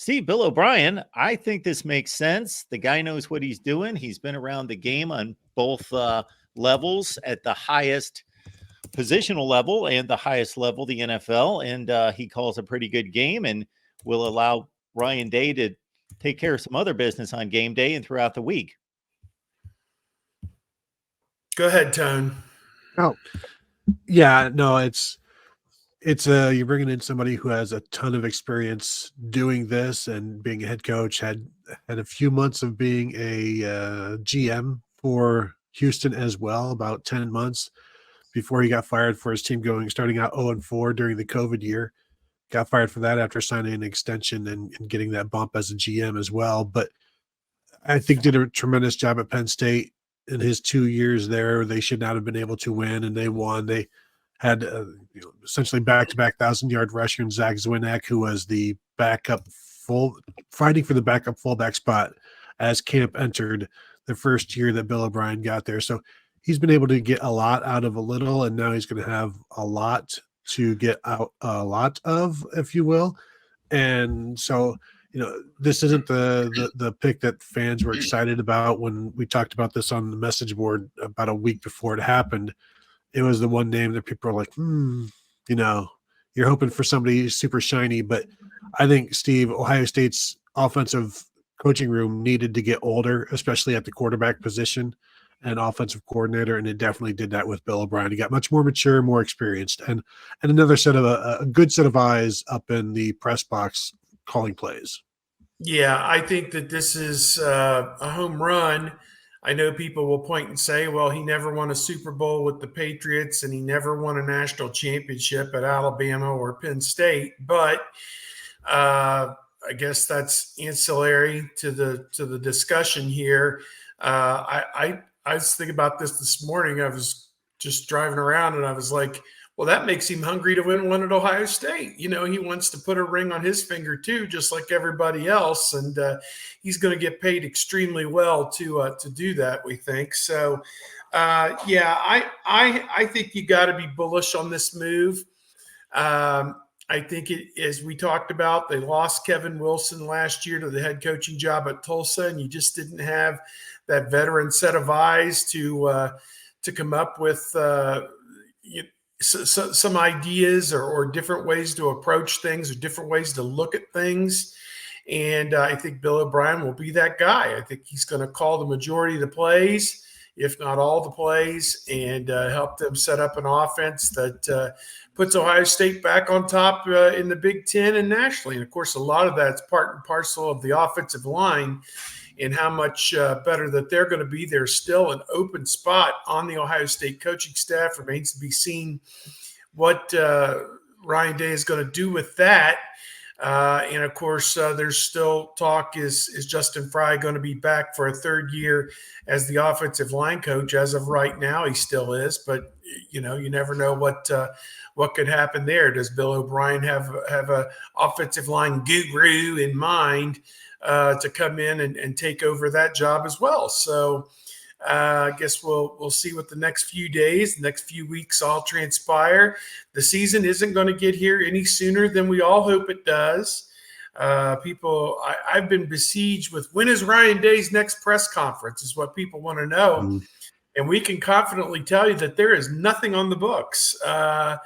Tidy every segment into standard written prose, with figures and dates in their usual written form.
Steve, Bill O'Brien, I think this makes sense. The guy knows what he's doing. He's been around the game on both levels at the highest positional level and the highest level, the NFL. And he calls a pretty good game and will allow Ryan Day to take care of some other business on game day and throughout the week. Go ahead, Tone. Oh, yeah, no, it's you're bringing in somebody who has a ton of experience doing this and being a head coach, had a few months of being a GM for Houston as well, about 10 months before he got fired for his team starting out 0-4 during the COVID year. Got fired for that after signing an extension and getting that bump as a GM as well. But I think did a tremendous job at Penn State in his 2 years there. They should not have been able to win, and they won. They had essentially back-to-back 1,000-yard rusher in Zach Zwinak, who was the fighting for the backup fullback spot as camp entered the first year that Bill O'Brien got there. So he's been able to get a lot out of a little, and now he's going to have a lot to get out a lot of, if you will. And so, this isn't the pick that fans were excited about when we talked about this on the message board about a week before it happened. It was the one name that people are like, you're hoping for somebody super shiny. But I think, Steve, Ohio State's offensive coaching room needed to get older, especially at the quarterback position and offensive coordinator, and it definitely did that with Bill O'Brien. He got much more mature, more experienced, and another set of a good set of eyes up in the press box calling plays. Yeah, I think that this is a home run. I know people will point and say, well, he never won a Super Bowl with the Patriots and he never won a national championship at Alabama or Penn State, but I guess that's ancillary to the discussion here. I was thinking about this morning. I was just driving around and I was like, well, that makes him hungry to win one at Ohio State. He wants to put a ring on his finger too, just like everybody else. And he's going to get paid extremely well to do that, we think. So, I think you got to be bullish on this move. I think as we talked about, they lost Kevin Wilson last year to the head coaching job at Tulsa, and you just didn't have that veteran set of eyes to come up with some ideas or different ways to approach things or different ways to look at things. And I think Bill O'Brien will be that guy. I think he's going to call the majority of the plays, if not all the plays, and help them set up an offense that puts Ohio State back on top in the Big Ten and nationally. And, of course, a lot of that's part and parcel of the offensive line and how much better that they're going to be. There's still an open spot on the Ohio State coaching staff. Remains to be seen what Ryan Day is going to do with that. And, of course, there's still talk, is Justin Fry going to be back for a third year as the offensive line coach? As of right now, he still is. But, you never know what could happen there. Does Bill O'Brien have a offensive line guru in mind to come in and take over that job as well? So I guess we'll see what the next few days, the next few weeks all transpire. The season isn't going to get here any sooner than we all hope it does. I've been besieged with when is Ryan Day's next press conference is what people want to know. Mm-hmm. And we can confidently tell you that there is nothing on the books. Ohio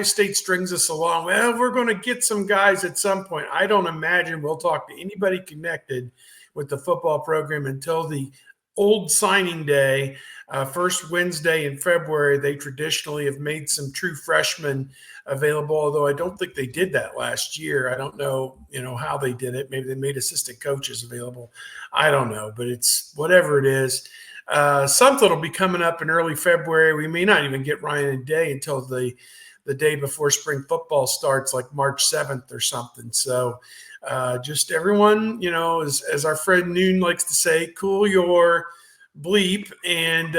State strings us along. Well, we're going to get some guys at some point. I don't imagine we'll talk to anybody connected with the football program until the old signing day, first Wednesday in February. They traditionally have made some true freshmen available, although I don't think they did that last year. I don't know, how they did it. Maybe they made assistant coaches available. I don't know, but it's whatever it is. Something will be coming up in early February. We may not even get Ryan and Day until the day before spring football starts, like March 7th or something. So just everyone, as our friend Noon likes to say, cool your bleep, and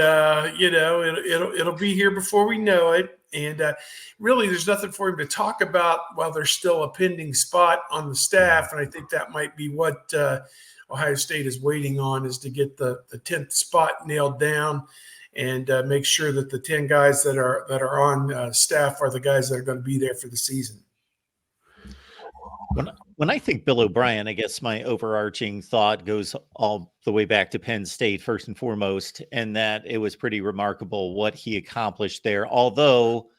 it'll be here before we know it. And really, there's nothing for him to talk about while there's still a pending spot on the staff. And I think that might be what Ohio State is waiting on, is to get the 10th spot nailed down and make sure that the 10 guys that are on staff are the guys that are going to be there for the season. When I think Bill O'Brien, I guess my overarching thought goes all the way back to Penn State, first and foremost, and that it was pretty remarkable what he accomplished there. Although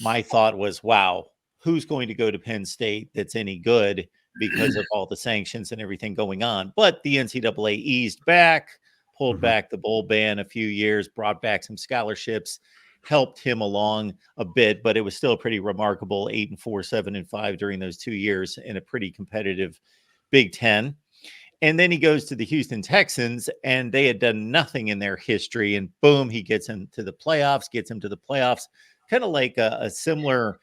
my thought was, wow, who's going to go to Penn State that's any good because of all the sanctions and everything going on? But the NCAA eased back, pulled back the bowl ban a few years, brought back some scholarships, helped him along a bit, but it was still pretty remarkable. 8-4, 7-5 during those 2 years in a pretty competitive Big Ten. And then he goes to the Houston Texans, and they had done nothing in their history. And boom, he gets him to the playoffs, kind of like a similar.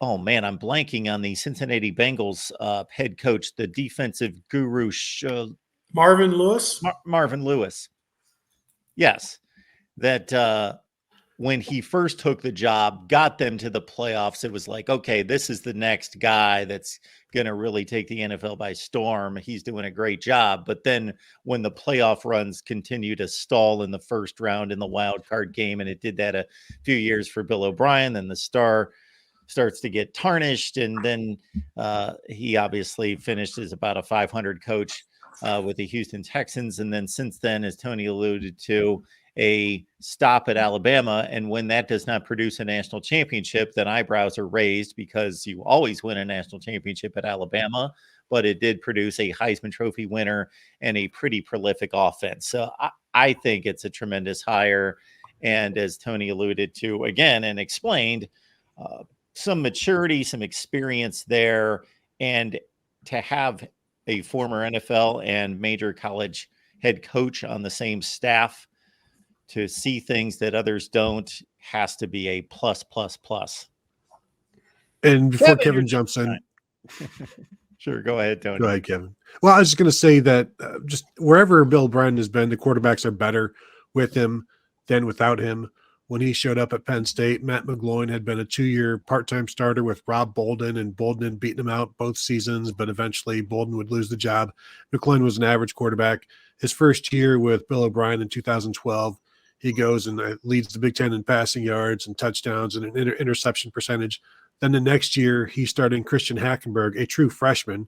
Oh man, I'm blanking on the Cincinnati Bengals head coach, the defensive guru, Marvin Lewis. Marvin Lewis. Yes, that when he first took the job, got them to the playoffs, it was like, okay, this is the next guy that's going to really take the NFL by storm. He's doing a great job. But then when the playoff runs continue to stall in the first round in the wild card game, and it did that a few years for Bill O'Brien, then the star starts to get tarnished. And then he obviously finished as about a 500 coach with the Houston Texans. And then since then, as Tony alluded to, a stop at Alabama. And when that does not produce a national championship, then eyebrows are raised, because you always win a national championship at Alabama, but it did produce a Heisman Trophy winner and a pretty prolific offense. So I think it's a tremendous hire. And as Tony alluded to again and explained, some maturity, some experience there, and to have a former NFL and major college head coach on the same staff to see things that others don't has to be a plus. And before Kevin jumps in, sure, go ahead, Tony. Go ahead, Kevin. Well, I was just going to say that just wherever Bill O'Brien has been, the quarterbacks are better with him than without him. When he showed up at Penn State, Matt McGloin had been a 2-year part-time starter with Rob Bolden, and Bolden had beaten him out both seasons, but eventually Bolden would lose the job. McGloin was an average quarterback. His first year with Bill O'Brien in 2012, he goes and leads the Big Ten in passing yards and touchdowns and an interception percentage. Then the next year, he started Christian Hackenberg, a true freshman.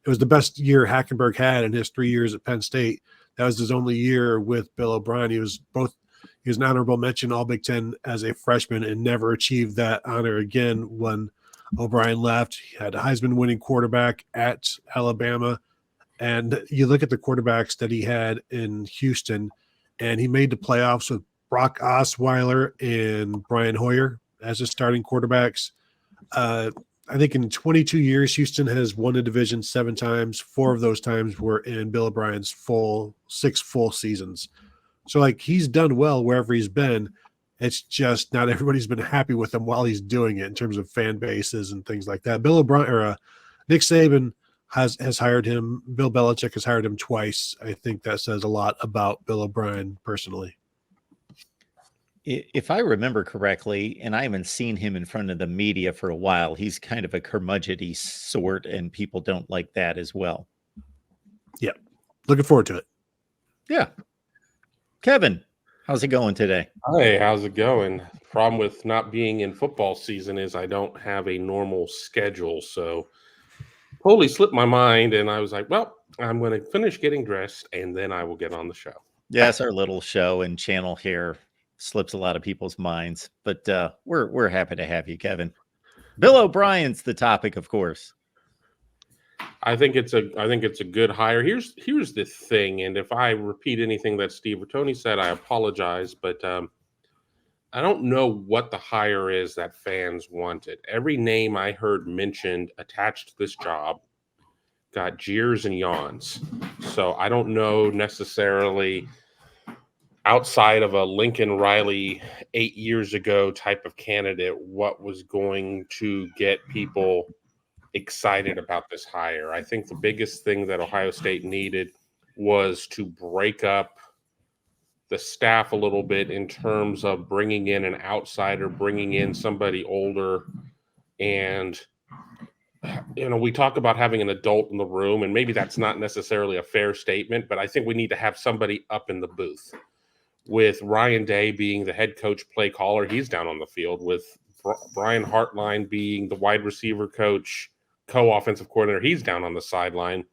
It was the best year Hackenberg had in his 3 years at Penn State. That was his only year with Bill O'Brien. He was an honorable mention All Big Ten as a freshman and never achieved that honor again when O'Brien left. He had a Heisman winning quarterback at Alabama. And you look at the quarterbacks that he had in Houston, and he made the playoffs with Brock Osweiler and Brian Hoyer as his starting quarterbacks. I think in 22 years, Houston has won the division 7 times. 4 of those times were in Bill O'Brien's 6 full seasons. So, like, he's done well wherever he's been. It's just not everybody's been happy with him while he's doing it in terms of fan bases and things like that. Bill O'Brien or Nick Saban has hired him. Bill Belichick has hired him twice. I think that says a lot about Bill O'Brien personally. If I remember correctly, and I haven't seen him in front of the media for a while, he's kind of a curmudgeon-y sort, and people don't like that as well. Yeah. Looking forward to it. Yeah. Kevin, how's it going today? Hey, how's it going? Problem with not being in football season is I don't have a normal schedule, so totally slipped my mind, and I was like, well, I'm going to finish getting dressed, and then I will get on the show. Yes, our little show and channel here slips a lot of people's minds, but we're happy to have you, Kevin. Bill O'Brien's the topic, of course. I think it's a good hire. Here's the thing, and if I repeat anything that Steve or Tony said, I apologize, but I don't know what the hire is that fans wanted. Every name I heard mentioned attached to this job got jeers and yawns. So I don't know necessarily, outside of a Lincoln Riley 8 years ago type of candidate, what was going to get people excited about this hire. I think the biggest thing that Ohio State needed was to break up the staff a little bit in terms of bringing in an outsider, bringing in somebody older. And, we talk about having an adult in the room, and maybe that's not necessarily a fair statement, but I think we need to have somebody up in the booth. With Ryan Day being the head coach play caller, he's down on the field. With Brian Hartline being the wide receiver coach, co-offensive coordinator, he's down on the sideline.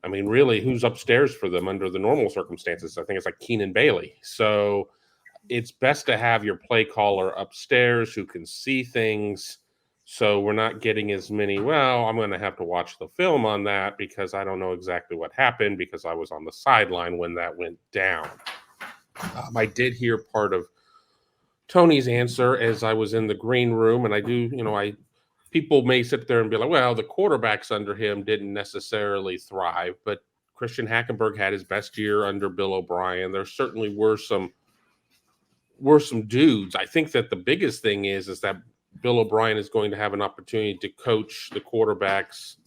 I mean, really, who's upstairs for them under the normal circumstances? I think it's like Keenan Bailey. So it's best to have your play caller upstairs who can see things. So we're not getting as many, well, I'm going to have to watch the film on that because I don't know exactly what happened because I was on the sideline when that went down. I did hear part of Tony's answer as I was in the green room, and I do, people may sit there and be like, well, the quarterbacks under him didn't necessarily thrive, but Christian Hackenberg had his best year under Bill O'Brien. There certainly were some dudes. I think that the biggest thing is that Bill O'Brien is going to have an opportunity to coach the quarterbacks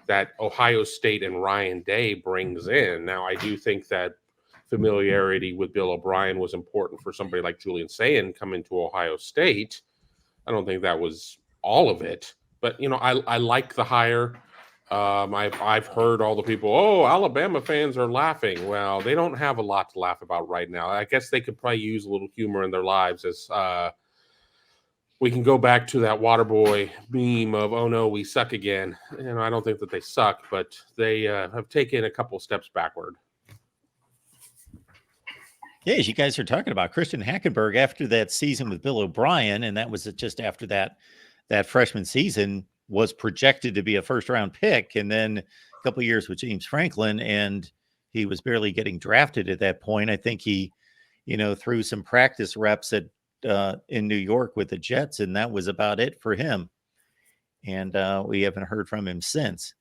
that Ohio State and Ryan Day brings in. Now, I do think that familiarity with Bill O'Brien was important for somebody like Julian Sayin coming to Ohio State. I don't think that was all of it, but I like the hire. I've heard all the people, oh, Alabama fans are laughing. Well, they don't have a lot to laugh about right now. I guess they could probably use a little humor in their lives as we can go back to that Waterboy meme of, oh no, we suck again. I don't think that they suck, but they have taken a couple steps backward. Yeah, as you guys are talking about Christian Hackenberg after that season with Bill O'Brien, and that was just after that freshman season, was projected to be a first-round pick, and then a couple of years with James Franklin, and he was barely getting drafted at that point. I think he, threw some practice reps in New York with the Jets, and that was about it for him. And we haven't heard from him since.